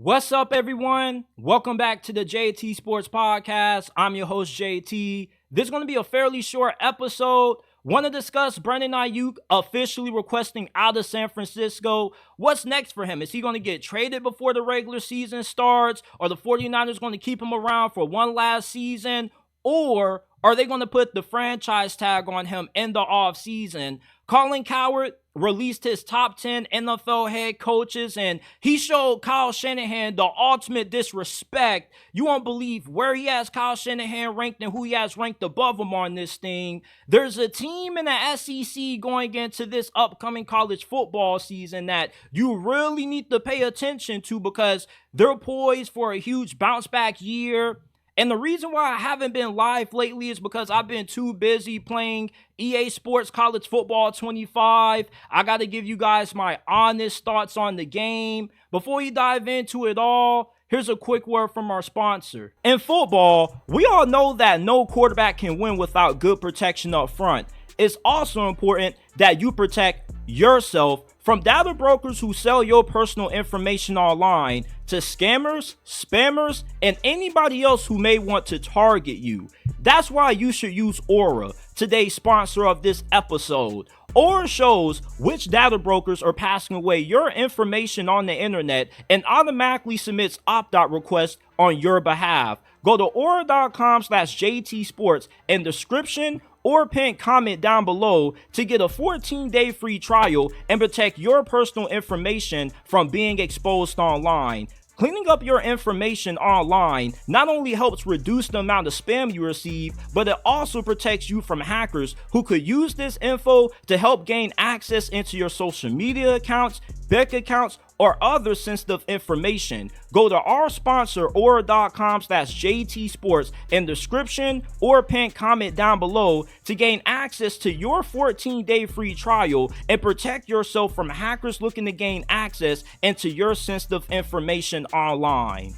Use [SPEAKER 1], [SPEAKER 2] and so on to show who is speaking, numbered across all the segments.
[SPEAKER 1] What's up, everyone? Welcome back to the JT Sports Podcast. I'm your host, JT. This is going to be a fairly short episode. Want to discuss Brandon Aiyuk officially requesting out of San Francisco. What's next for him? Is he going to get traded before the regular season starts? Are the 49ers going to keep him around for one last season? Or are they going to put the franchise tag on him in the offseason? Colin Cowherd released his top 10 NFL head coaches, and he showed Kyle Shanahan the ultimate disrespect. You won't believe where he has Kyle Shanahan ranked and who he has ranked above him on this thing. There's a team in the SEC going into this upcoming college football season that you really need to pay attention to because they're poised for a huge bounce back year. And the reason why I haven't been live lately is because I've been too busy playing EA Sports College Football 25. I got to give you guys my honest thoughts on the game. Before we dive into it all, here's a quick word from our sponsor. In football, we all know that no quarterback can win without good protection up front. It's also important that you protect yourself from data brokers who sell your personal information online to scammers, spammers, and anybody else who may want to target you. That's why you should use Aura, today's sponsor of this episode. Aura shows which data brokers are passing away your information on the internet and automatically submits opt-out requests on your behalf. Go to aura.com/JTsports in description or pin comment down below to get a 14-day free trial and protect your personal information from being exposed online. Cleaning up your information online not only helps reduce the amount of spam you receive, but it also protects you from hackers who could use this info to help gain access into your social media accounts, bank accounts, or other sensitive information. Go to our sponsor, aura.com/JTsports in description or pin comment down below to gain access to your 14-day free trial and protect yourself from hackers looking to gain access into your sensitive information online.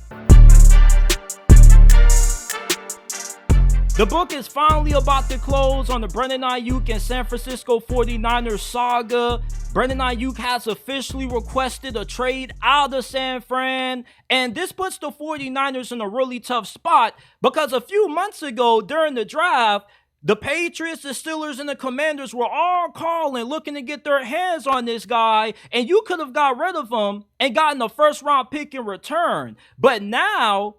[SPEAKER 1] The book is finally about to close on the Brandon Aiyuk and San Francisco 49ers saga. Brandon Aiyuk has officially requested a trade out of San Fran, and this puts the 49ers in a really tough spot because a few months ago during the draft, the Patriots, the Steelers, and the Commanders were all calling, looking to get their hands on this guy, and you could have got rid of him and gotten a first-round pick in return. But now,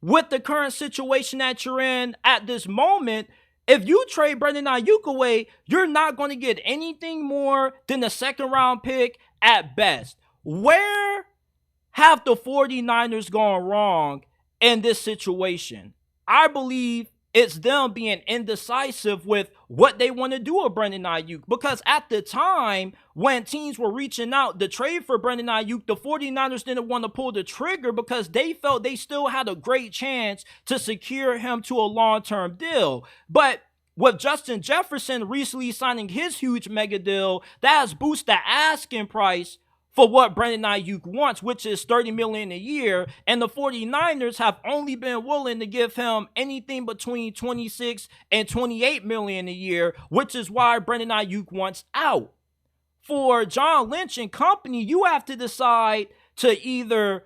[SPEAKER 1] with the current situation that you're in at this moment, if you trade Brandon Aiyuk away, you're not going to get anything more than a second-round pick at best. Where have the 49ers gone wrong in this situation? I believe it's them being indecisive with what they want to do with Brandon Aiyuk. Because at the time, when teams were reaching out to trade for Brandon Aiyuk, the 49ers didn't want to pull the trigger because they felt they still had a great chance to secure him to a long-term deal. But with Justin Jefferson recently signing his huge mega deal, that has boosted the asking price for what Brandon Aiyuk wants, which is $30 million a year, and the 49ers have only been willing to give him anything between $26 and $28 million a year, which is why Brandon Aiyuk wants out. For John Lynch and company, you have to decide to either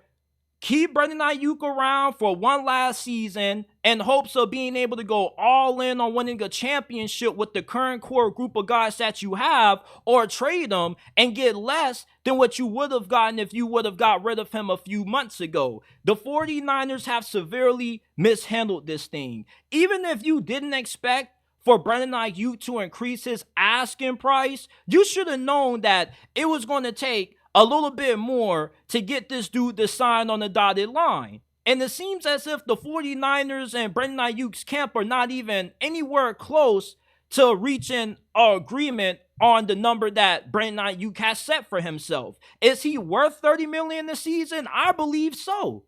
[SPEAKER 1] keep Brandon Aiyuk around for one last season in hopes of being able to go all in on winning a championship with the current core group of guys that you have, or trade him and get less than what you would have gotten if you would have got rid of him a few months ago. The 49ers have severely mishandled this thing. Even if you didn't expect for Brandon Aiyuk to increase his asking price, you should have known that it was going to take a little bit more to get this dude to sign on the dotted line. And it seems as if the 49ers and Brandon Aiyuk's camp are not even anywhere close to reaching an agreement on the number that Brandon Aiyuk has set for himself. Is he worth $30 million this season? I believe so.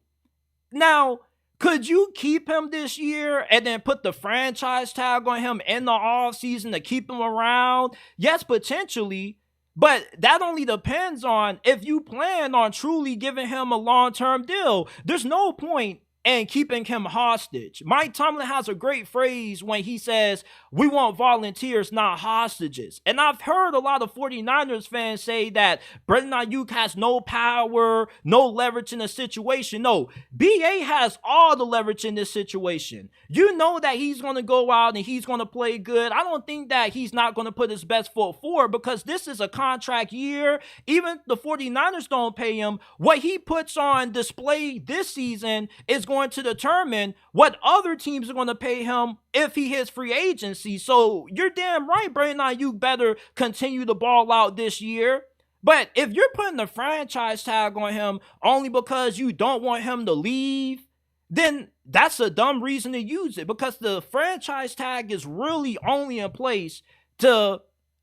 [SPEAKER 1] Now, could you keep him this year and then put the franchise tag on him in the offseason to keep him around? Yes, potentially. But that only depends on if you plan on truly giving him a long-term deal. There's no point and keeping him hostage. Mike Tomlin has a great phrase when he says, we want volunteers, not hostages. And I've heard a lot of 49ers fans say that Brandon Aiyuk has no power, no leverage in the situation. No, BA has all the leverage in this situation. You know that he's going to go out and he's going to play good. I don't think that he's not going to put his best foot forward because this is a contract year. Even the 49ers don't pay him. What he puts on display this season is going to determine what other teams are going to pay him if he hits free agency. So you're damn right, Brandon Aiyuk better continue to ball out this year. But if you're putting the franchise tag on him only because you don't want him to leave, then that's a dumb reason to use it, because the franchise tag is really only in place to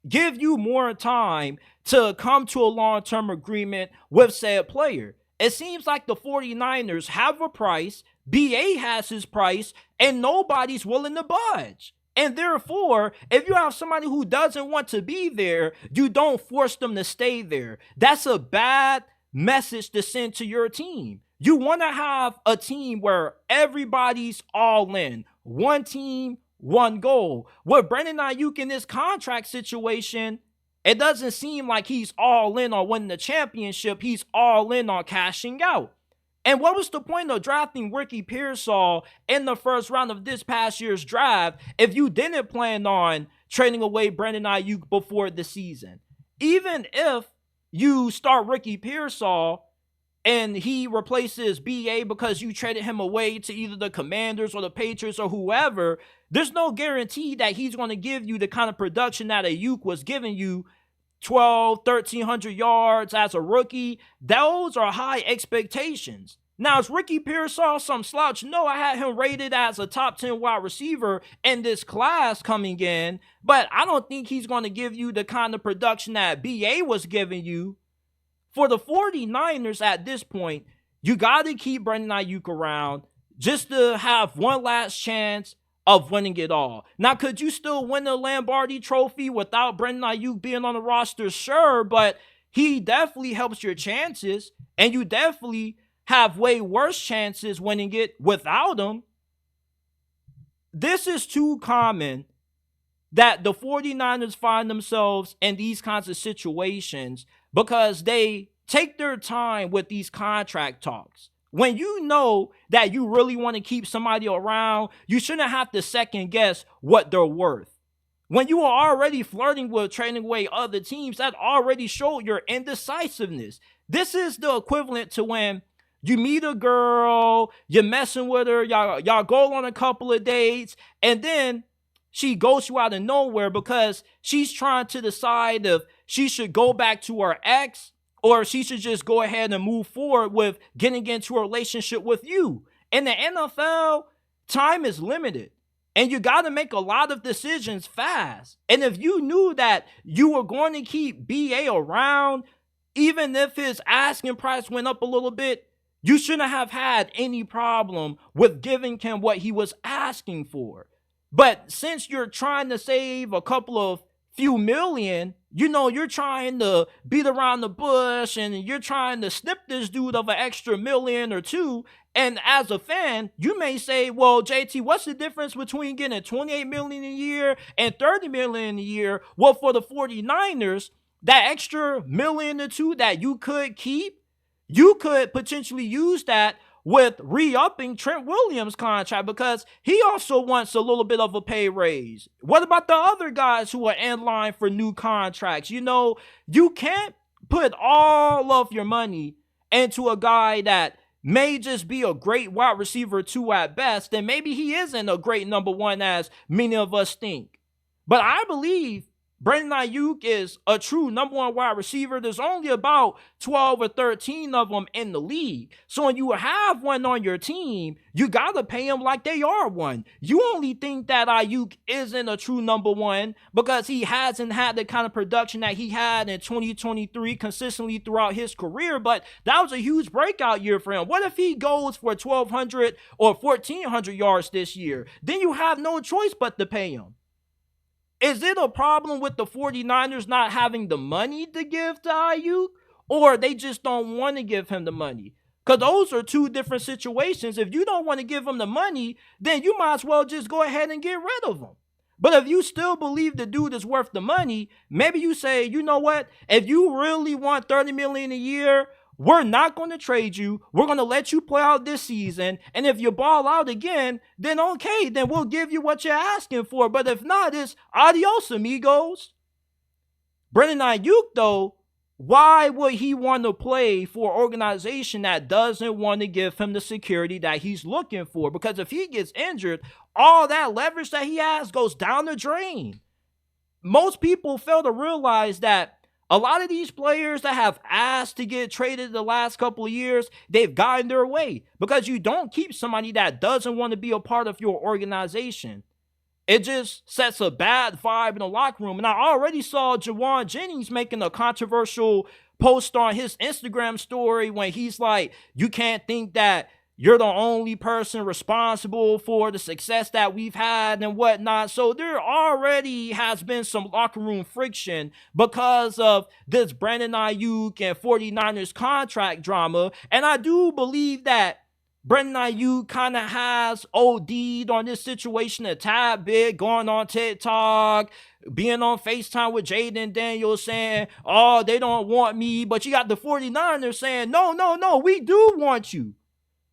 [SPEAKER 1] give you more time to come to a long-term agreement with said player. It seems like the 49ers have a price, BA has his price, and nobody's willing to budge. And therefore, if you have somebody who doesn't want to be there, you don't force them to stay there. That's a bad message to send to your team. You want to have a team where everybody's all in. One team, one goal. With Brandon Aiyuk in this contract situation, it doesn't seem like he's all in on winning the championship. He's all in on cashing out. And what was the point of drafting Ricky Pearsall in the first round of this past year's draft if you didn't plan on trading away Brandon Aiyuk before the season? Even if you start Ricky Pearsall and he replaces BA because you traded him away to either the Commanders or the Patriots or whoever, there's no guarantee that he's going to give you the kind of production that Aiyuk was giving you, 1,300 yards as a rookie. Those are high expectations. Now, is Ricky Pearsall some slouch? No, I had him rated as a top 10 wide receiver in this class coming in, but I don't think he's going to give you the kind of production that BA was giving you. For the 49ers at this point, you got to keep Brandon Aiyuk around just to have one last chance of winning it all. Now, could you still win the Lombardi Trophy without Brandon Aiyuk being on the roster? Sure, but he definitely helps your chances, and you definitely have way worse chances winning it without him. This is too common that the 49ers find themselves in these kinds of situations because they take their time with these contract talks. When you know that you really want to keep somebody around, you shouldn't have to second guess what they're worth. When you are already flirting with trading away other teams, that already showed your indecisiveness. This is the equivalent to when you meet a girl, you're messing with her, y'all go on a couple of dates, and then she ghosts you out of nowhere because she's trying to decide if she should go back to her ex or she should just go ahead and move forward with getting into a relationship with you. In the NFL, time is limited, and you got to make a lot of decisions fast. And if you knew that you were going to keep BA around, even if his asking price went up a little bit, you shouldn't have had any problem with giving him what he was asking for. But since you're trying to save a couple of few million, you're trying to beat around the bush and you're trying to snip this dude of an extra million or two. And as a fan, you may say, well, JT, what's the difference between getting $28 million a year and $30 million a year? Well, for the 49ers, that extra million or two that you could keep, you could potentially use that with re-upping Trent Williams' contract because he also wants a little bit of a pay raise. What about the other guys who are in line for new contracts? You can't put all of your money into a guy that may just be a great wide receiver 2 at best, and maybe he isn't a great number 1 as many of us think. But I believe Brandon Aiyuk is a true number 1 wide receiver. There's only about 12 or 13 of them in the league. So when you have one on your team, you got to pay him like they are one. You only think that Aiyuk isn't a true number 1 because he hasn't had the kind of production that he had in 2023 consistently throughout his career. But that was a huge breakout year for him. What if he goes for 1,200 or 1,400 yards this year? Then you have no choice but to pay him. Is it a problem with the 49ers not having the money to give to Aiyuk? Or they just don't want to give him the money? Because those are two different situations. If you don't want to give him the money, then you might as well just go ahead and get rid of him. But if you still believe the dude is worth the money, maybe you say, you know what? If you really want $30 million a year, we're not going to trade you. We're going to let you play out this season. And if you ball out again, then okay, then we'll give you what you're asking for. But if not, it's adios, amigos. Brandon Aiyuk, though, why would he want to play for an organization that doesn't want to give him the security that he's looking for? Because if he gets injured, all that leverage that he has goes down the drain. Most people fail to realize that a lot of these players that have asked to get traded the last couple of years, they've gotten their way because you don't keep somebody that doesn't want to be a part of your organization. It just sets a bad vibe in the locker room. And I already saw Jawan Jennings making a controversial post on his Instagram story when he's like, you can't think that you're the only person responsible for the success that we've had and whatnot. So there already has been some locker room friction because of this Brandon Aiyuk and 49ers contract drama. And I do believe that Brandon Aiyuk kind of has OD'd on this situation a tad bit, going on TikTok, being on FaceTime with Jaden Daniels saying, oh, they don't want me. But you got the 49ers saying, no, we do want you.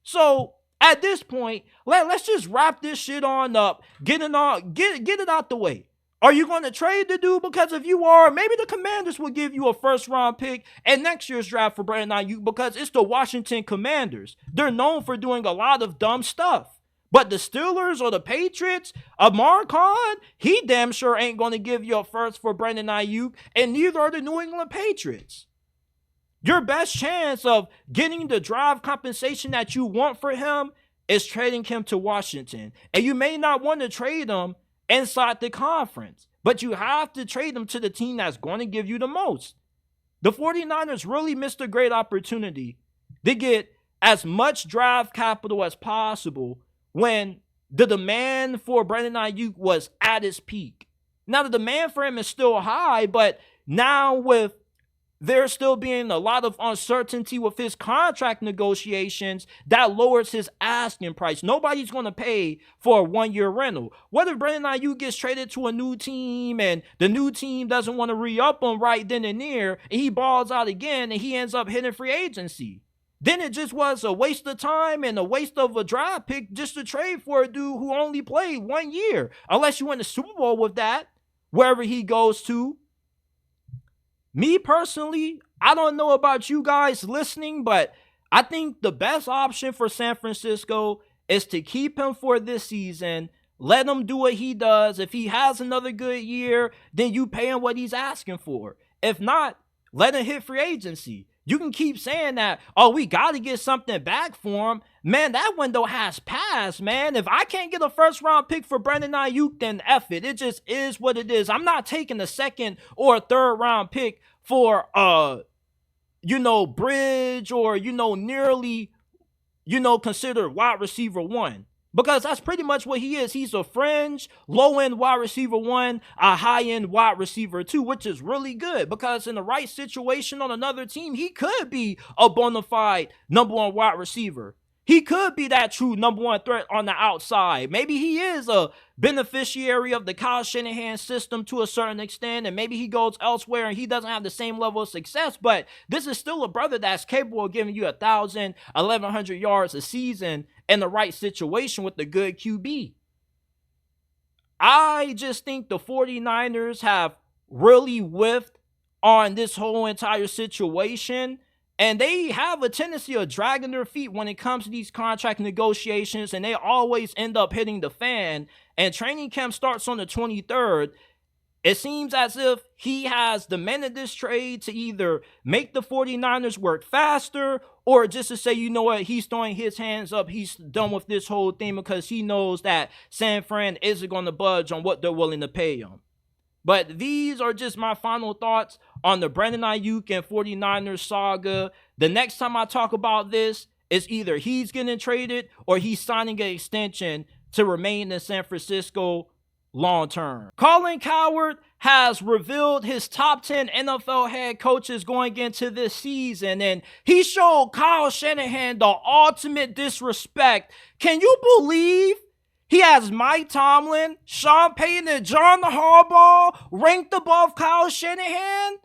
[SPEAKER 1] So at this point, let's just wrap this shit on up, get it out the way. Are you going to trade the dude? Because if you are, maybe the Commanders will give you a first-round pick and next year's draft for Brandon Aiyuk because it's the Washington Commanders. They're known for doing a lot of dumb stuff. But the Steelers or the Patriots, Amar Khan, he damn sure ain't going to give you a first for Brandon Aiyuk, and neither are the New England Patriots. Your best chance of getting the draft compensation that you want for him is trading him to Washington. And you may not want to trade him inside the conference, but you have to trade him to the team that's going to give you the most. The 49ers really missed a great opportunity to get as much draft capital as possible when the demand for Brandon Aiyuk was at its peak. Now, the demand for him is still high, but now with there still being a lot of uncertainty with his contract negotiations, that lowers his asking price. Nobody's going to pay for a one-year rental. What if Brandon Aiyuk gets traded to a new team and the new team doesn't want to re-up him right then and there, and he balls out again and he ends up hitting free agency? Then it just was a waste of time and a waste of a draft pick just to trade for a dude who only played 1 year. Unless you win the Super Bowl with that, wherever he goes to. Me personally, I don't know about you guys listening, but I think the best option for San Francisco is to keep him for this season. Let him do what he does. If he has another good year, then you pay him what he's asking for. If not, let him hit free agency. You can keep saying that, oh, we got to get something back for him. Man, that window has passed, man. If I can't get a first-round pick for Brandon Aiyuk, then F it. It just is what it is. I'm not taking a second or a third-round pick for, bridge or, nearly, considered wide receiver one. Because that's pretty much what he is. He's a fringe, low-end wide receiver one, a high-end wide receiver two, which is really good. Because in the right situation on another team, he could be a bona fide number one wide receiver. He could be that true number one threat on the outside. Maybe he is a beneficiary of the Kyle Shanahan system to a certain extent, and maybe he goes elsewhere and he doesn't have the same level of success, but this is still a brother that's capable of giving you 1,000, 1,100 yards a season in the right situation with the good QB. I just think the 49ers have really whiffed on this whole entire situation. And they have a tendency of dragging their feet when it comes to these contract negotiations, and they always end up hitting the fan. And training camp starts on the 23rd. It seems as if he has demanded this trade to either make the 49ers work faster or just to say, you know what, he's throwing his hands up. He's done with this whole thing because he knows that San Fran isn't going to budge on what they're willing to pay him. But these are just my final thoughts on the Brandon Aiyuk and 49ers saga. The next time I talk about this, it's either he's getting traded or he's signing an extension to remain in San Francisco long term. Colin Cowherd has revealed his top 10 NFL head coaches going into this season, and he showed Kyle Shanahan the ultimate disrespect. Can you believe he has Mike Tomlin, Sean Payton, and John Harbaugh ranked above Kyle Shanahan,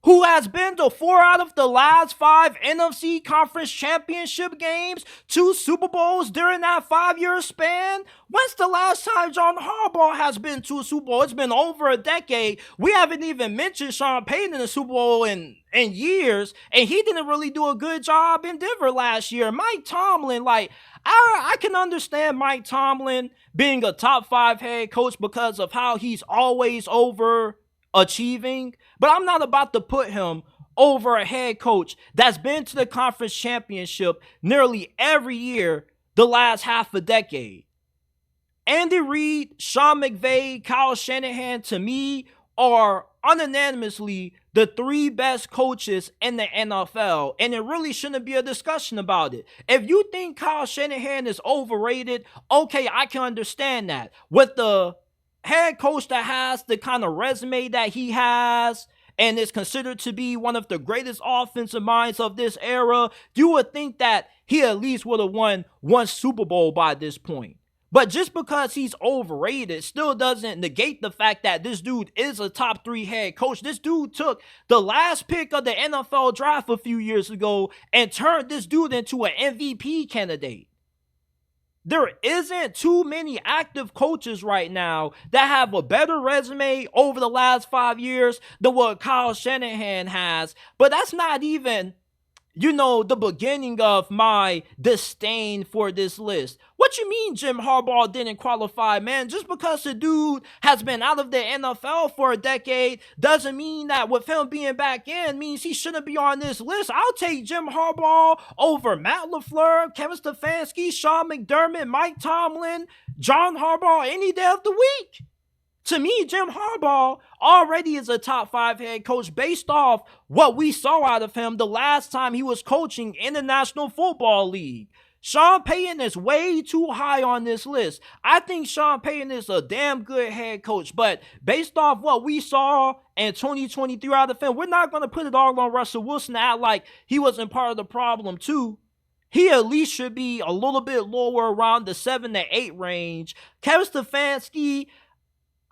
[SPEAKER 1] who has been to 4 out of the last 5 NFC Conference Championship games, 2 Super Bowls during that 5-year span? When's the last time John Harbaugh has been to a Super Bowl? It's been over a decade. We haven't even mentioned Sean Payton in the Super Bowl in years, and he didn't really do a good job in Denver last year. Mike Tomlin, I can understand Mike Tomlin being a top 5 head coach because of how he's always overachieving, but I'm not about to put him over a head coach that's been to the conference championship nearly every year the last half a decade. Andy Reid, Sean McVay, Kyle Shanahan, to me, are unanimously the 3 best coaches in the NFL, and it really shouldn't be a discussion about it. If you think Kyle Shanahan is overrated, okay, I can understand that. With the head coach that has the kind of resume that he has and is considered to be one of the greatest offensive minds of this era, you would think that he at least would have won 1 Super Bowl by this point. But just because he's overrated still doesn't negate the fact that this dude is a top 3 head coach. This dude took the last pick of the NFL draft a few years ago and turned this dude into an MVP candidate. There isn't too many active coaches right now that have a better resume over the last 5 years than what Kyle Shanahan has. But that's not even, the beginning of my disdain for this list. What you mean Jim Harbaugh didn't qualify, man? Just because the dude has been out of the NFL for a decade doesn't mean that with him being back in means he shouldn't be on this list. I'll take Jim Harbaugh over Matt LaFleur, Kevin Stefanski, Sean McDermott, Mike Tomlin, John Harbaugh any day of the week. To me, Jim Harbaugh already is a top 5 head coach based off what we saw out of him the last time he was coaching in the National Football League. Sean Payton is way too high on this list. I think Sean Payton is a damn good head coach, but based off what we saw in 2023 out of him, we're not going to put it all on Russell Wilson to act like he wasn't part of the problem too. He at least should be a little bit lower around the 7 to 8 range. Kevin Stefanski,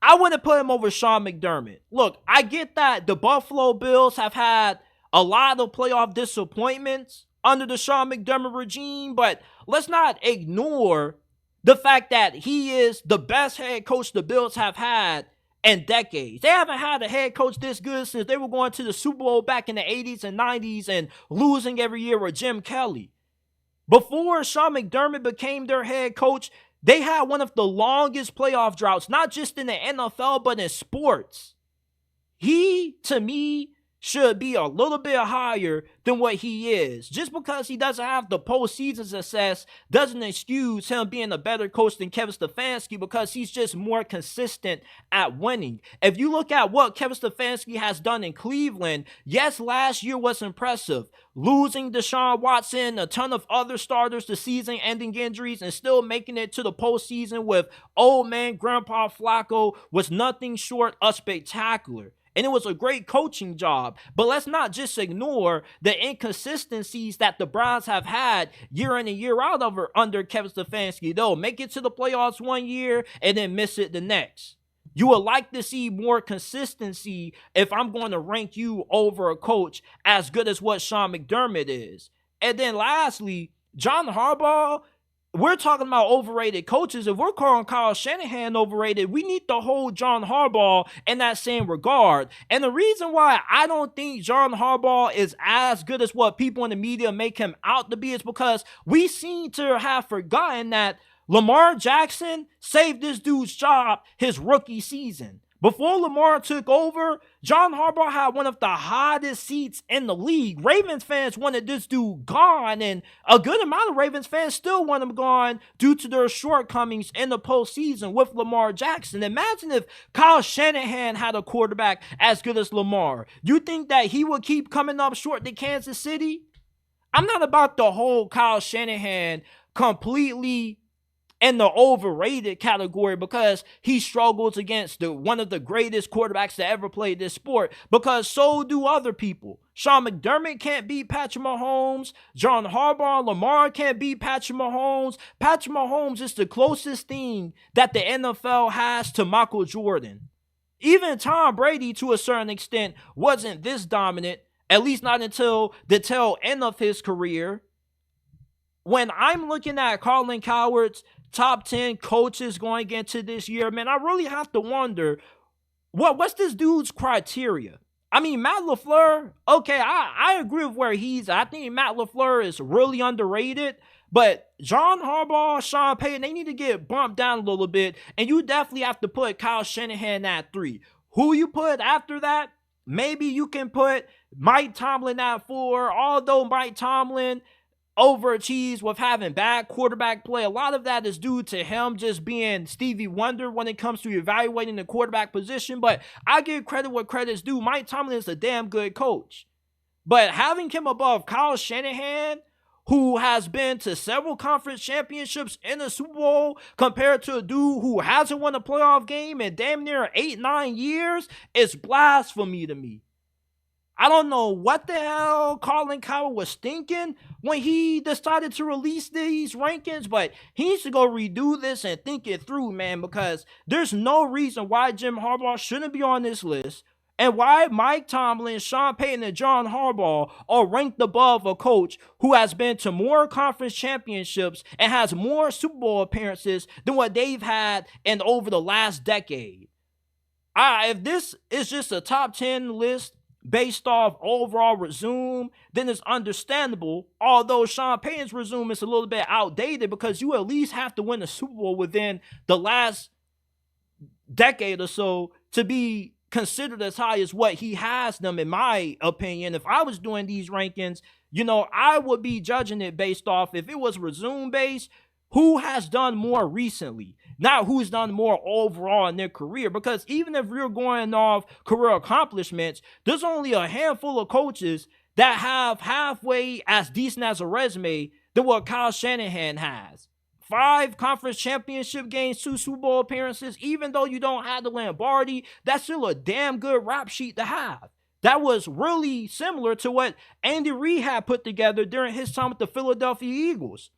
[SPEAKER 1] I wouldn't put him over Sean McDermott. Look, I get that the Buffalo Bills have had a lot of playoff disappointments under the Sean McDermott regime, but let's not ignore the fact that he is the best head coach the Bills have had in decades. They haven't had a head coach this good since they were going to the Super Bowl back in the 80s and 90s and losing every year with Jim Kelly. Before Sean McDermott became their head coach, they had one of the longest playoff droughts, not just in the NFL, but in sports. He, to me, should be a little bit higher than what he is. Just because he doesn't have the postseason success doesn't excuse him being a better coach than Kevin Stefanski, because he's just more consistent at winning. If you look at what Kevin Stefanski has done in Cleveland, yes, last year was impressive. Losing Deshaun Watson, a ton of other starters to season-ending injuries, and still making it to the postseason with old man Grandpa Flacco was nothing short of spectacular. And it was a great coaching job. But let's not just ignore the inconsistencies that the Browns have had year in and year out under Kevin Stefanski. They'll make it to the playoffs one year and then miss it the next. You would like to see more consistency if I'm going to rank you over a coach as good as what Sean McDermott is. And then lastly, John Harbaugh. We're talking about overrated coaches. If we're calling Kyle Shanahan overrated, we need to hold John Harbaugh in that same regard. And the reason why I don't think John Harbaugh is as good as what people in the media make him out to be is because we seem to have forgotten that Lamar Jackson saved this dude's job his rookie season. Before Lamar took over, John Harbaugh had one of the hottest seats in the league. Ravens fans wanted this dude gone, and a good amount of Ravens fans still want him gone due to their shortcomings in the postseason with Lamar Jackson. Imagine if Kyle Shanahan had a quarterback as good as Lamar. You think that he would keep coming up short to Kansas City? I'm not about to hold Kyle Shanahan completely in the overrated category because he struggles against one of the greatest quarterbacks to ever play this sport, because so do other people. Sean McDermott can't beat Patrick Mahomes. John Harbaugh and Lamar can't beat Patrick Mahomes. Patrick Mahomes is the closest thing that the NFL has to Michael Jordan. Even Tom Brady, to a certain extent, wasn't this dominant, at least not until the tail end of his career. When I'm looking at Colin Cowherd's top 10 coaches going into this year, man, I really have to wonder, what's this dude's criteria? I mean, Matt LaFleur, okay, I agree with where he's at. I think Matt LaFleur is really underrated. But John Harbaugh, Sean Payton, they need to get bumped down a little bit. And you definitely have to put Kyle Shanahan at 3. Who you put after that? Maybe you can put Mike Tomlin at 4. Although Mike Tomlin overachieves with having bad quarterback play, a lot of that is due to him just being Stevie Wonder when it comes to evaluating the quarterback position. But I give credit where credit's due. Mike Tomlin is a damn good coach. But having him above Kyle Shanahan, who has been to several conference championships in a Super Bowl, compared to a dude who hasn't won a playoff game in damn near 8-9 years, is blasphemy to me. I don't know what the hell Colin Cowherd was thinking when he decided to release these rankings, but he needs to go redo this and think it through, man, because there's no reason why Jim Harbaugh shouldn't be on this list, and why Mike Tomlin, Sean Payton, and John Harbaugh are ranked above a coach who has been to more conference championships and has more Super Bowl appearances than what they've had in over the last decade. If this is just a top 10 list based off overall resume, then it's understandable. Although Sean Payton's resume is a little bit outdated, because you at least have to win a Super Bowl within the last decade or so to be considered as high as what he has them, in my opinion. If I was doing these rankings, I would be judging it based off, if it was resume based, who has done more recently, not who's done more overall in their career. Because even if you're going off career accomplishments, there's only a handful of coaches that have halfway as decent as a resume than what Kyle Shanahan has. 5 conference championship games, 2 Super Bowl appearances. Even though you don't have the Lombardi, that's still a damn good rap sheet to have. That was really similar to what Andy Reid had put together during his time with the Philadelphia Eagles.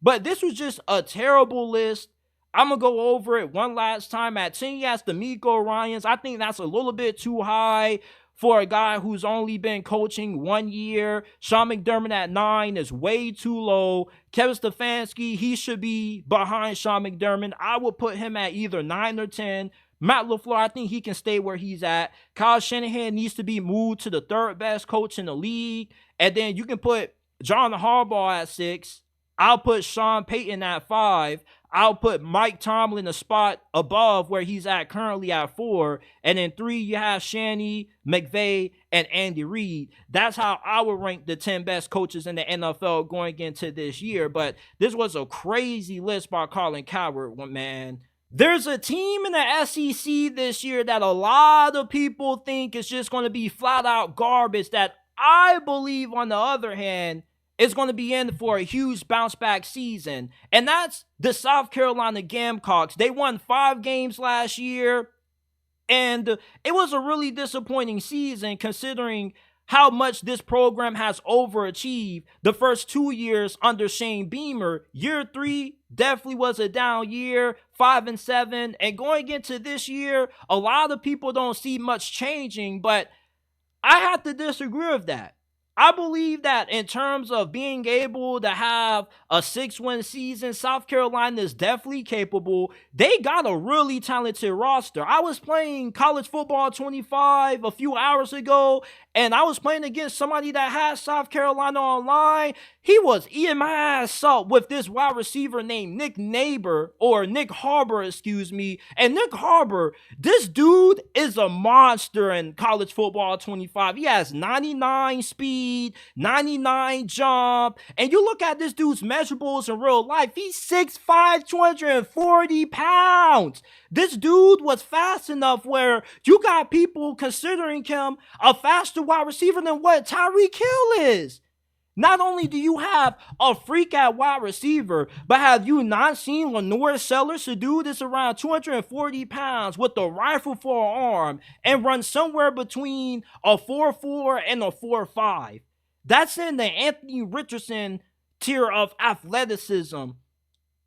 [SPEAKER 1] But this was just a terrible list. I'm going to go over it one last time. At 10, he has D'Amico Ryans. I think that's a little bit too high for a guy who's only been coaching 1 year. Sean McDermott at 9 is way too low. Kevin Stefanski, he should be behind Sean McDermott. I would put him at either 9 or 10. Matt LaFleur, I think he can stay where he's at. Kyle Shanahan needs to be moved to the 3rd best coach in the league. And then you can put John Harbaugh at 6. I'll put Sean Payton at 5. I'll put Mike Tomlin a spot above where he's at currently at 4. And then 3, you have Shanny, McVay, and Andy Reid. That's how I would rank the 10 best coaches in the NFL going into this year. But this was a crazy list by Colin Cowherd, man. There's a team in the SEC this year that a lot of people think is just going to be flat out garbage, that I believe, on the other hand, is going to be in for a huge bounce back season. And that's the South Carolina Gamecocks. They won 5 games last year, and it was a really disappointing season considering how much this program has overachieved the first 2 years under Shane Beamer. Year 3 definitely was a down year, 5-7. And going into this year, a lot of people don't see much changing, but I have to disagree with that. I believe that in terms of being able to have a 6-win season, South Carolina is definitely capable. They got a really talented roster. I was playing College Football 25 a few hours ago, and I was playing against somebody that had South Carolina online. He was eating my ass up with this wide receiver named Nick Harbor, excuse me. And Nick Harbor, this dude is a monster in College Football 25. He has 99 speed, 99 jump. And you look at this dude's measurables in real life, he's 6'5", 240 pounds. This dude was fast enough where you got people considering him a faster wide receiver than what Tyreek Hill is. Not only do you have a freak at wide receiver, but have you not seen Lenore Sellers, the dude is around 240 pounds with a rifle for an arm and run somewhere between a 4.4 and a 4.5. That's in the Anthony Richardson tier of athleticism.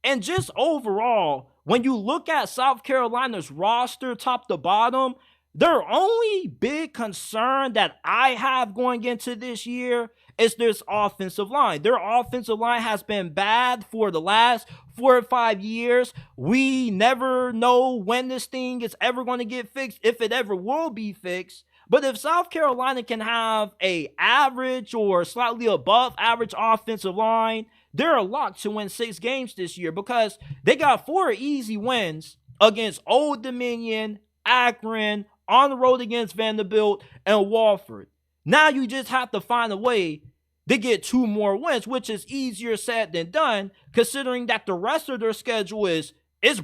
[SPEAKER 1] And just overall, when you look at South Carolina's roster top to bottom, their only big concern that I have going into this year is this offensive line. Their offensive line has been bad for the last 4 or 5 years. We never know when this thing is ever going to get fixed, if it ever will be fixed. But if South Carolina can have a average or slightly above average offensive line, they're locked to win 6 games this year because they got 4 easy wins against Old Dominion, Akron, on the road against Vanderbilt, and Wofford. Now you just have to find a way to get 2 more wins, which is easier said than done, considering that the rest of their schedule is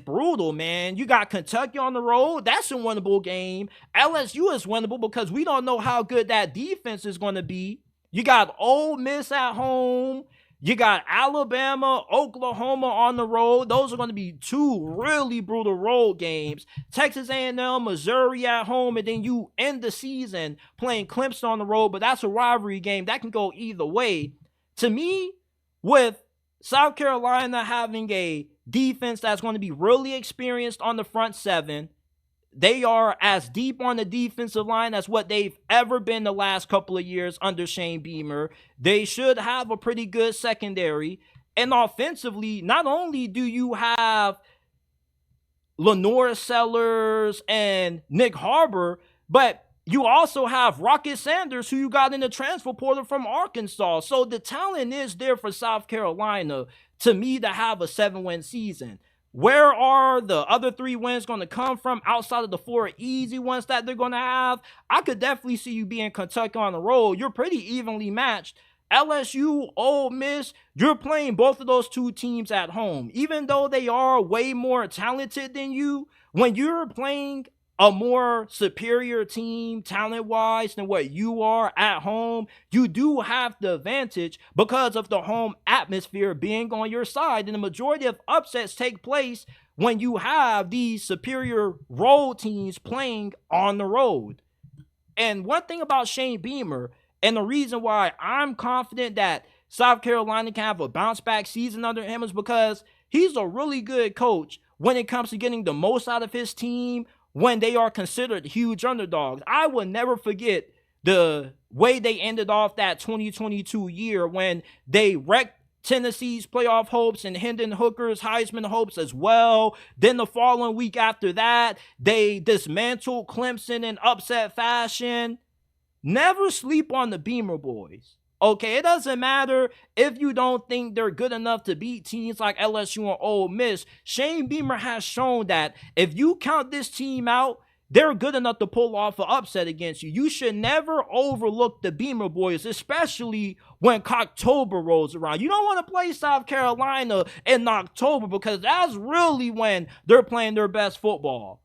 [SPEAKER 1] brutal, man. You got Kentucky on the road. That's a winnable game. LSU is winnable because we don't know how good that defense is going to be. You got Ole Miss at home. You got Alabama, Oklahoma on the road. Those are going to be 2 really brutal road games. Texas A&M, Missouri at home, and then you end the season playing Clemson on the road, but that's a rivalry game. That can go either way. To me, with South Carolina having a defense that's going to be really experienced on the front 7, they are as deep on the defensive line as what they've ever been the last couple of years under Shane Beamer. They should have a pretty good secondary. And offensively, not only do you have Lenore Sellers and Nick Harbor, but you also have Rocket Sanders, who you got in the transfer portal from Arkansas. So the talent is there for South Carolina, to me, to have a 7-win season. Where are the other 3 wins going to come from outside of the 4 easy ones that they're going to have? I could definitely see you being Kentucky on the road. You're pretty evenly matched. LSU, Ole Miss, you're playing both of those 2 teams at home. Even though they are way more talented than you, when you're playing a more superior team talent-wise than what you are at home, you do have the advantage because of the home atmosphere being on your side. And the majority of upsets take place when you have these superior road teams playing on the road. And one thing about Shane Beamer, and the reason why I'm confident that South Carolina can have a bounce-back season under him, is because he's a really good coach when it comes to getting the most out of his team when they are considered huge underdogs. I will never forget the way they ended off that 2022 year when they wrecked Tennessee's playoff hopes and Hendon Hooker's Heisman hopes as well. Then the following week after that, they dismantled Clemson in upset fashion. Never sleep on the Beamer boys. Okay, it doesn't matter if you don't think they're good enough to beat teams like LSU and Ole Miss. Shane Beamer has shown that if you count this team out, they're good enough to pull off an upset against you. You should never overlook the Beamer boys, especially when October rolls around. You don't want to play South Carolina in October because that's really when they're playing their best football.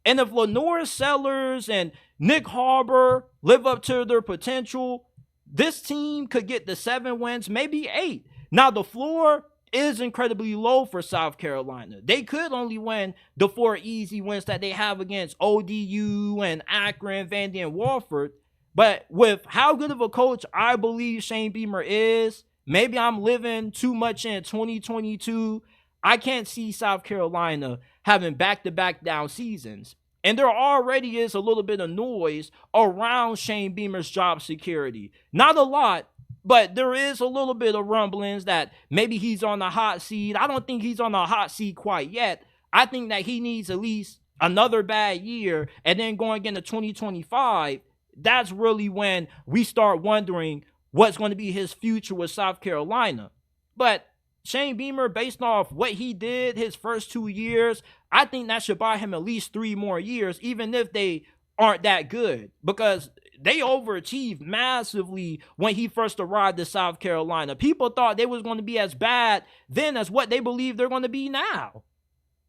[SPEAKER 1] And if Lenore Sellers and Nick Harbor live up to their potential, this team could get the 7 wins, maybe 8. Now, the floor is incredibly low for South Carolina. They could only win the 4 easy wins that they have against ODU and Akron, Vandy, and Wofford. But with how good of a coach I believe Shane Beamer is, maybe I'm living too much in 2022. I can't see South Carolina having back-to-back down seasons. And there already is a little bit of noise around Shane Beamer's job security. Not a lot, but there is a little bit of rumblings that maybe he's on the hot seat. I don't think he's on the hot seat quite yet. I think that he needs at least another bad year, and then going into 2025, that's really when we start wondering what's going to be his future with South Carolina. But Shane Beamer, based off what he did his first 2 years, I think that should buy him at least 3 more years, even if they aren't that good, because they overachieved massively when he first arrived to South Carolina. People thought they was going to be as bad then as what they believe they're going to be now.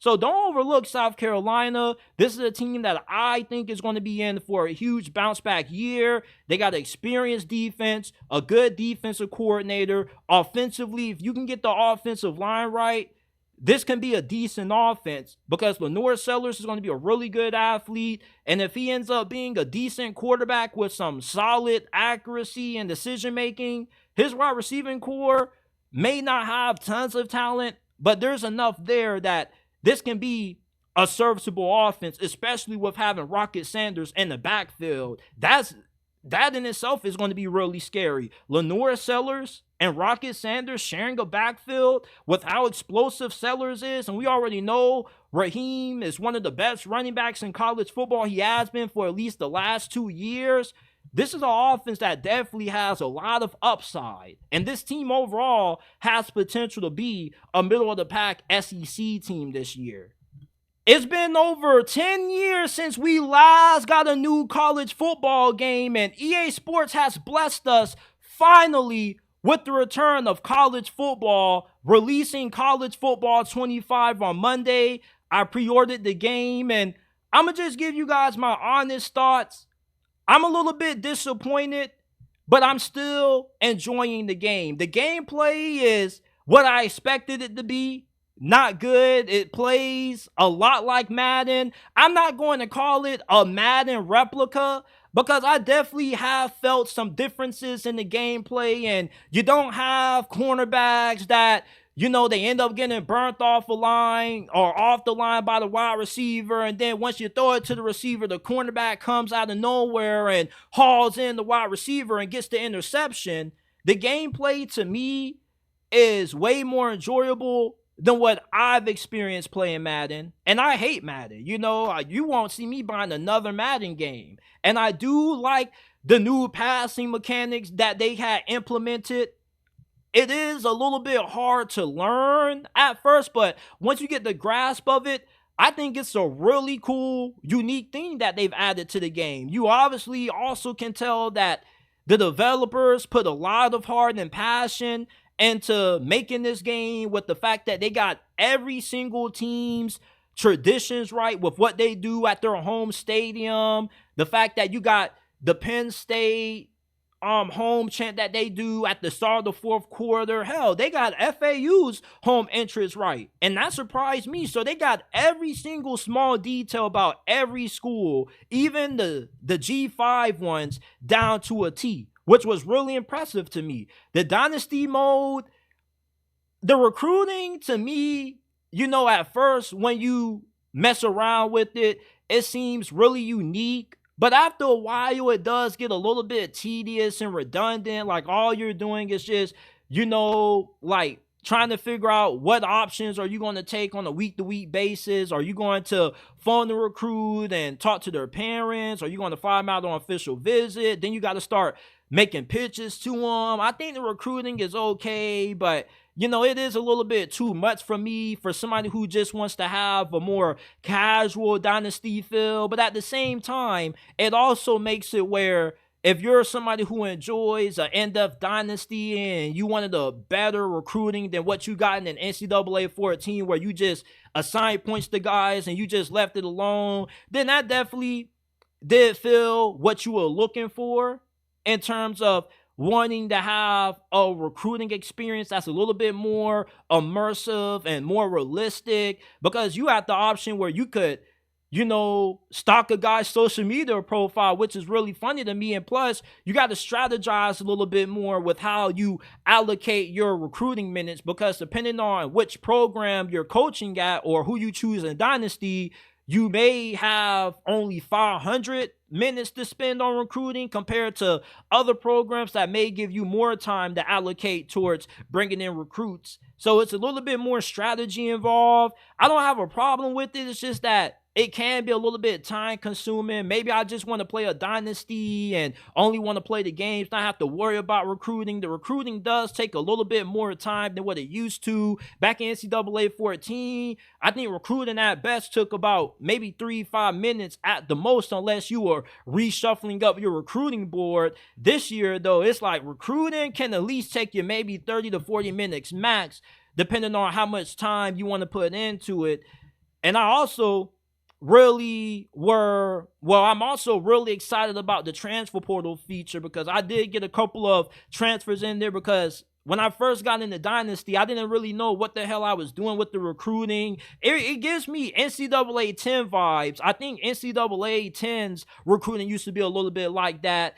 [SPEAKER 1] So don't overlook South Carolina. This is a team that I think is going to be in for a huge bounce back year. They got an experienced defense, a good defensive coordinator. Offensively, if you can get the offensive line right, this can be a decent offense because Lenore Sellers is going to be a really good athlete. And if he ends up being a decent quarterback with some solid accuracy and decision making, his wide receiving core may not have tons of talent, but there's enough there that this can be a serviceable offense, especially with having Rocket Sanders in the backfield. That in itself is going to be really scary. Lenore Sellers and Rocket Sanders sharing a backfield with how explosive Sellers is, and we already know Raheem is one of the best running backs in college football. He has been for at least the last 2 years. This is an offense that definitely has a lot of upside. And this team overall has potential to be a middle-of-the-pack SEC team this year. It's been over 10 years since we last got a new college football game, and EA Sports has blessed us finally with the return of college football, releasing College Football 25 on Monday. I pre-ordered the game, and I'm going to just give you guys my honest thoughts. I'm a little bit disappointed, but I'm still enjoying the game. The gameplay is what I expected it to be. Not good. It plays a lot like Madden. I'm not going to call it a Madden replica because I definitely have felt some differences in the gameplay, and you don't have cornerbacks that, they end up getting burnt off a line or off the line by the wide receiver. And then once you throw it to the receiver, the cornerback comes out of nowhere and hauls in the wide receiver and gets the interception. The gameplay to me is way more enjoyable than what I've experienced playing Madden. And I hate Madden. You won't see me buying another Madden game. And I do like the new passing mechanics that they had implemented. It is a little bit hard to learn at first, but once you get the grasp of it, I think it's a really cool, unique thing that they've added to the game. You obviously also can tell that the developers put a lot of heart and passion into making this game, with the fact that they got every single team's traditions right with what they do at their home stadium. The fact that you got the Penn State home chant that they do at the start of the fourth quarter. Hell, they got FAU's home entrance right, and that surprised me. So they got every single small detail about every school, even the G5 ones, down to a T, which was really impressive to me. The dynasty mode, the recruiting, to me, at first when you mess around with it, it seems really unique. But after a while, it does get a little bit tedious and redundant. Like, all you're doing is just, trying to figure out what options are you going to take on a week-to-week basis. Are you going to phone the recruit and talk to their parents? Are you going to fly them out on official visit? Then you got to start making pitches to them. I think the recruiting is okay, but it is a little bit too much for me, for somebody who just wants to have a more casual dynasty feel. But at the same time, it also makes it where if you're somebody who enjoys an in-depth dynasty and you wanted a better recruiting than what you got in an NCAA 14, where you just assign points to guys and you just left it alone, then that definitely did feel what you were looking for in terms of wanting to have a recruiting experience that's a little bit more immersive and more realistic, because you have the option where you could, stalk a guy's social media profile, which is really funny to me. And plus, you got to strategize a little bit more with how you allocate your recruiting minutes, because depending on which program you're coaching at or who you choose in Dynasty, you may have only 500 minutes to spend on recruiting compared to other programs that may give you more time to allocate towards bringing in recruits. So it's a little bit more strategy involved. I don't have a problem with it. It's just that it can be a little bit time consuming. Maybe I just want to play a dynasty and only want to play the games, not have to worry about recruiting. The recruiting does take a little bit more time than what it used to. Back in NCAA 14, I think recruiting at best took about maybe 3-5 minutes at the most, unless you were reshuffling up your recruiting board. This year, though, it's like recruiting can at least take you maybe 30 to 40 minutes max, depending on how much time you want to put into it. And I'm also really excited about the transfer portal feature because I did get a couple of transfers in there because when I first got into Dynasty, I didn't really know what the hell I was doing with the recruiting. It gives me NCAA 10 vibes. I think NCAA 10's recruiting used to be a little bit like that.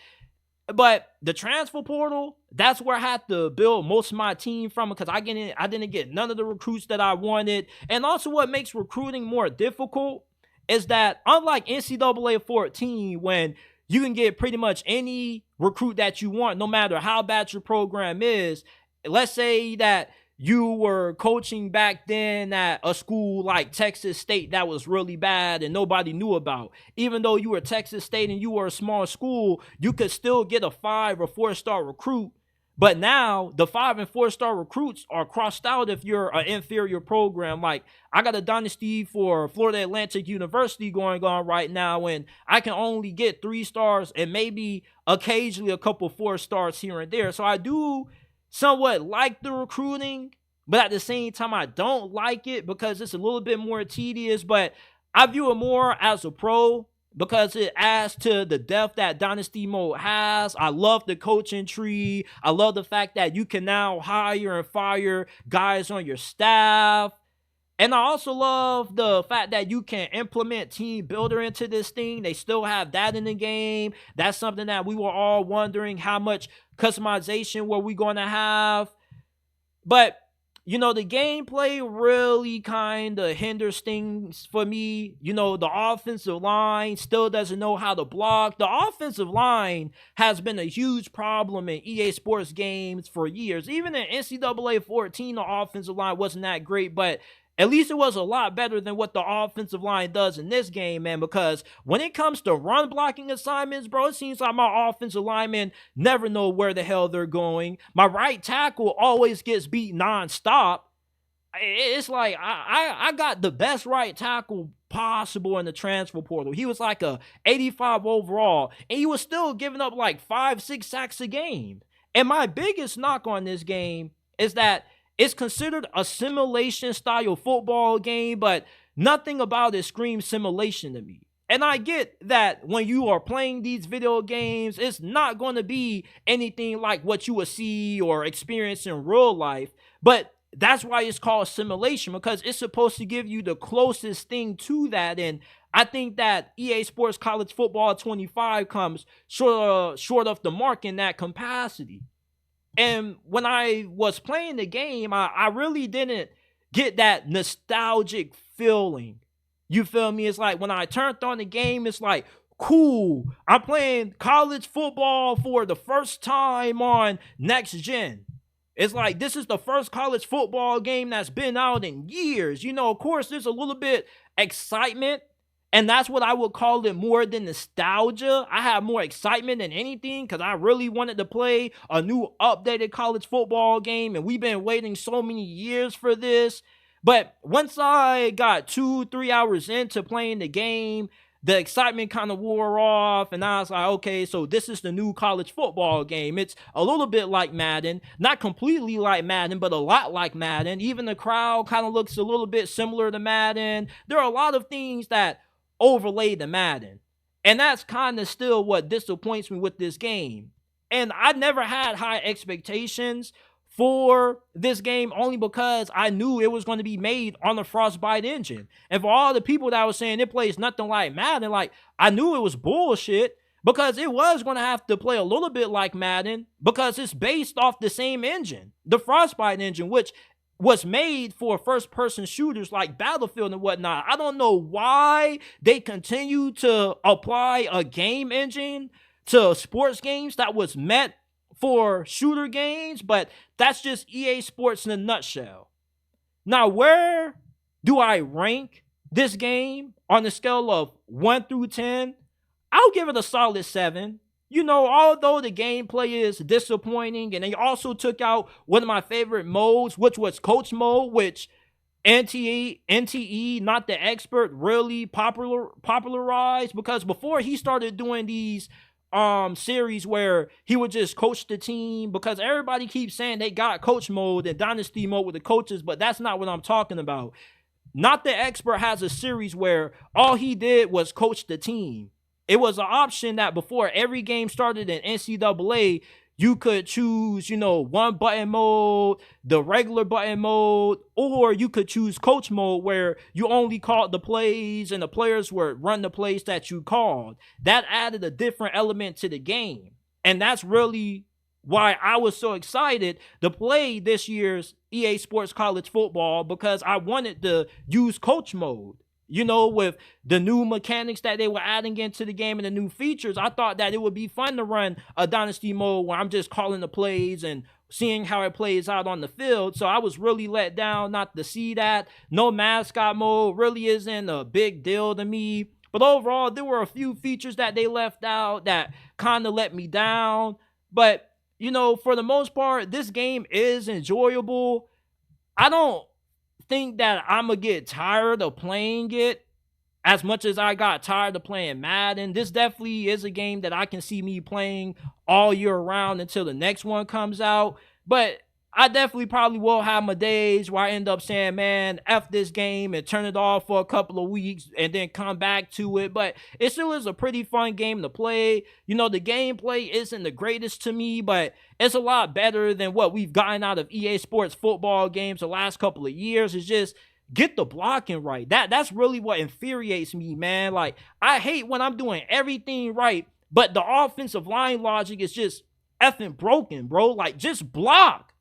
[SPEAKER 1] But the transfer portal, that's where I had to build most of my team from because I didn't get none of the recruits that I wanted. And also what makes recruiting more difficult is that unlike NCAA 14, when you can get pretty much any recruit that you want, no matter how bad your program is, let's say that you were coaching back then at a school like Texas State that was really bad and nobody knew about. Even though you were Texas State and you were a small school, you could still get a 5 or 4-star recruit. But now the 5 and 4-star recruits are crossed out if you're an inferior program. Like I got a dynasty for Florida Atlantic University going on right now, and I can only get 3 stars and maybe occasionally a couple 4 stars here and there. So I do somewhat like the recruiting, but at the same time, I don't like it because it's a little bit more tedious. But I view it more as a pro because it adds to the depth that Dynasty Mode has. I love the coaching tree. I love the fact that you can now hire and fire guys on your staff. And I also love the fact that you can implement Team Builder into this thing. They still have that in the game. That's something that we were all wondering, how much customization were we going to have. But, the gameplay really kind of hinders things for me. The offensive line still doesn't know how to block. The offensive line has been a huge problem in EA Sports games for years. Even in NCAA 14, the offensive line wasn't that great, but at least it was a lot better than what the offensive line does in this game, man, because when it comes to run blocking assignments, bro, it seems like my offensive linemen never know where the hell they're going. My right tackle always gets beat nonstop. It's like I got the best right tackle possible in the transfer portal. He was like a 85 overall, and he was still giving up like 5-6 sacks a game. And my biggest knock on this game is that it's considered a simulation style football game, but nothing about it screams simulation to me. And I get that when you are playing these video games, it's not going to be anything like what you would see or experience in real life. But that's why it's called simulation, because it's supposed to give you the closest thing to that. And I think that EA Sports College Football 25 comes short of the mark in that capacity. And when I was playing the game, I really didn't get that nostalgic feeling. You feel me? It's like when I turned on the game, it's like, cool, I'm playing college football for the first time on next gen. It's like this is the first college football game that's been out in years. Of course, there's a little bit excitement. And that's what I would call it more than nostalgia. I have more excitement than anything because I really wanted to play a new updated college football game. And we've been waiting so many years for this. But once I got 2-3 hours into playing the game, the excitement kind of wore off. And I was like, okay, so this is the new college football game. It's a little bit like Madden. Not completely like Madden, but a lot like Madden. Even the crowd kind of looks a little bit similar to Madden. There are a lot of things that overlay the Madden. And that's kind of still what disappoints me with this game. And I never had high expectations for this game only because I knew it was going to be made on the Frostbite engine. And for all the people that was saying it plays nothing like Madden, like I knew it was bullshit because it was going to have to play a little bit like Madden because it's based off the same engine, the Frostbite engine, which was made for first-person shooters like Battlefield and whatnot. I don't know why they continue to apply a game engine to sports games that was meant for shooter games, but that's just EA Sports in a nutshell. Now, where do I rank this game on the scale of 1 through 10? I'll give it a solid 7. Although the gameplay is disappointing, and they also took out one of my favorite modes, which was Coach Mode, which NTE, not the expert, really popularized, because before he started doing these series where he would just coach the team, because everybody keeps saying they got Coach Mode and Dynasty Mode with the coaches, but that's not what I'm talking about. Not the Expert has a series where all he did was coach the team. It was an option that before every game started in NCAA, you could choose, one button mode, the regular button mode, or you could choose coach mode where you only called the plays and the players would run the plays that you called. That added a different element to the game. And that's really why I was so excited to play this year's EA Sports College Football, because I wanted to use coach mode. With the new mechanics that they were adding into the game and the new features, I thought that it would be fun to run a dynasty mode where I'm just calling the plays and seeing how it plays out on the field. So I was really let down not to see that. No mascot mode really isn't a big deal to me. But overall, there were a few features that they left out that kind of let me down. But, for the most part, this game is enjoyable. I don't think that I'm going to get tired of playing it as much as I got tired of playing Madden. This definitely is a game that I can see me playing all year round until the next one comes out. But I definitely probably will have my days where I end up saying, man, F this game, and turn it off for a couple of weeks and then come back to it. But it still is a pretty fun game to play. The gameplay isn't the greatest to me, but it's a lot better than what we've gotten out of EA Sports football games the last couple of years. It's just get the blocking right. That's really what infuriates me, man. Like, I hate when I'm doing everything right, but the offensive line logic is just effing broken, bro. Like, just block,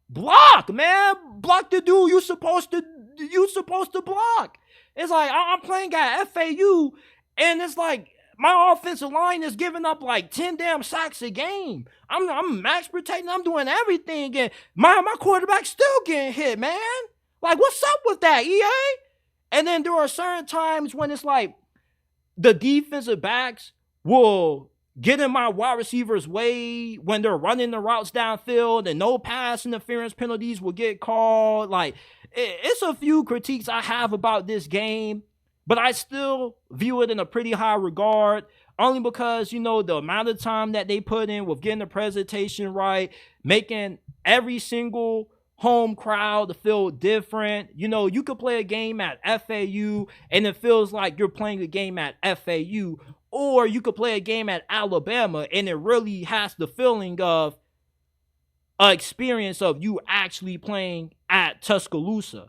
[SPEAKER 1] man. Block the dude you supposed to block. It's like I'm playing at FAU, and it's like my offensive line is giving up like 10 damn sacks a game. I'm max protecting. I'm doing everything, and my quarterback's still getting hit, man. Like, what's up with that, EA? And then there are certain times when it's like the defensive backs will get in my wide receivers' way when they're running the routes downfield, and no pass interference penalties will get called. Like, it's a few critiques I have about this game, but I still view it in a pretty high regard, only because, the amount of time that they put in with getting the presentation right, making every single home crowd feel different. You could play a game at FAU and it feels like you're playing a game at FAU, or you could play a game at Alabama and it really has the feeling of an experience of you actually playing at Tuscaloosa.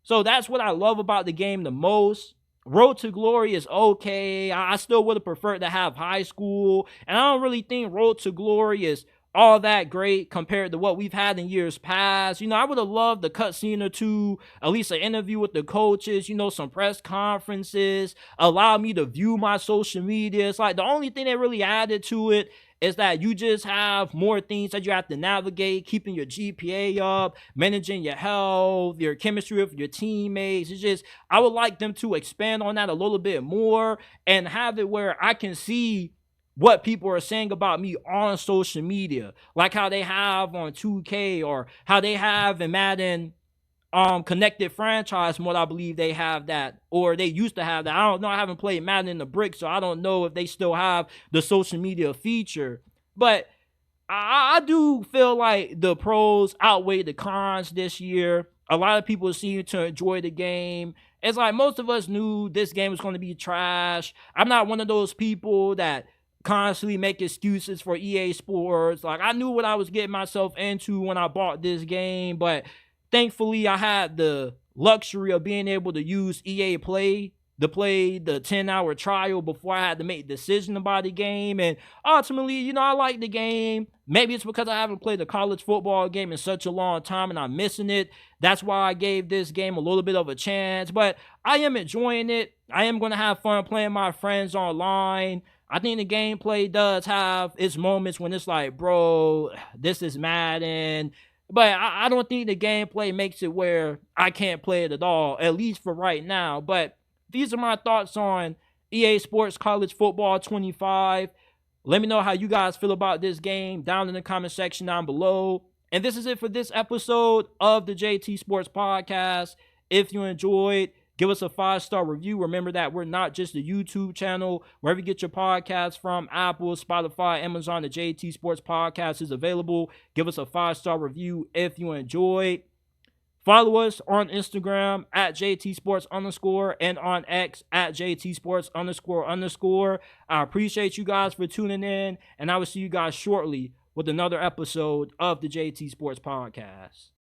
[SPEAKER 1] So that's what I love about the game the most. Road to Glory is okay. I still would have preferred to have high school, and I don't really think Road to Glory is all that great compared to what we've had in years past. I would have loved a cutscene or two, at least an interview with the coaches, some press conferences, allow me to view my social media. It's like the only thing they really added to it is that you just have more things that you have to navigate, keeping your GPA up, managing your health, your chemistry with your teammates. It's just, I would like them to expand on that a little bit more and have it where I can see what people are saying about me on social media, like how they have on 2K or how they have in Madden Connected Franchise mode. I believe they have that, or they used to have that. I don't know. I haven't played Madden in the brick, so I don't know if they still have the social media feature. But I do feel like the pros outweigh the cons this year. A lot of people seem to enjoy the game. It's like most of us knew this game was going to be trash. I'm not one of those people that constantly make excuses for EA Sports. Like, I knew what I was getting myself into when I bought this game, but thankfully I had the luxury of being able to use EA Play to play the 10-hour trial before I had to make a decision about the game. And ultimately, I like the game. Maybe it's because I haven't played a college football game in such a long time and I'm missing it. That's why I gave this game a little bit of a chance. But I am enjoying it. I am going to have fun playing my friends online. I think the gameplay does have its moments when it's like, bro, this is Madden. But I don't think the gameplay makes it where I can't play it at all, at least for right now. But these are my thoughts on EA Sports College Football 25. Let me know how you guys feel about this game down in the comment section down below. And this is it for this episode of the JT Sports Podcast. If you enjoyed, give us a 5-star review. Remember that we're not just a YouTube channel. Wherever you get your podcasts from, Apple, Spotify, Amazon, the JT Sports Podcast is available. Give us a 5-star review if you enjoyed. Follow us on Instagram at JTSports_ and on X at JTSports__. I appreciate you guys for tuning in, and I will see you guys shortly with another episode of the JT Sports Podcast.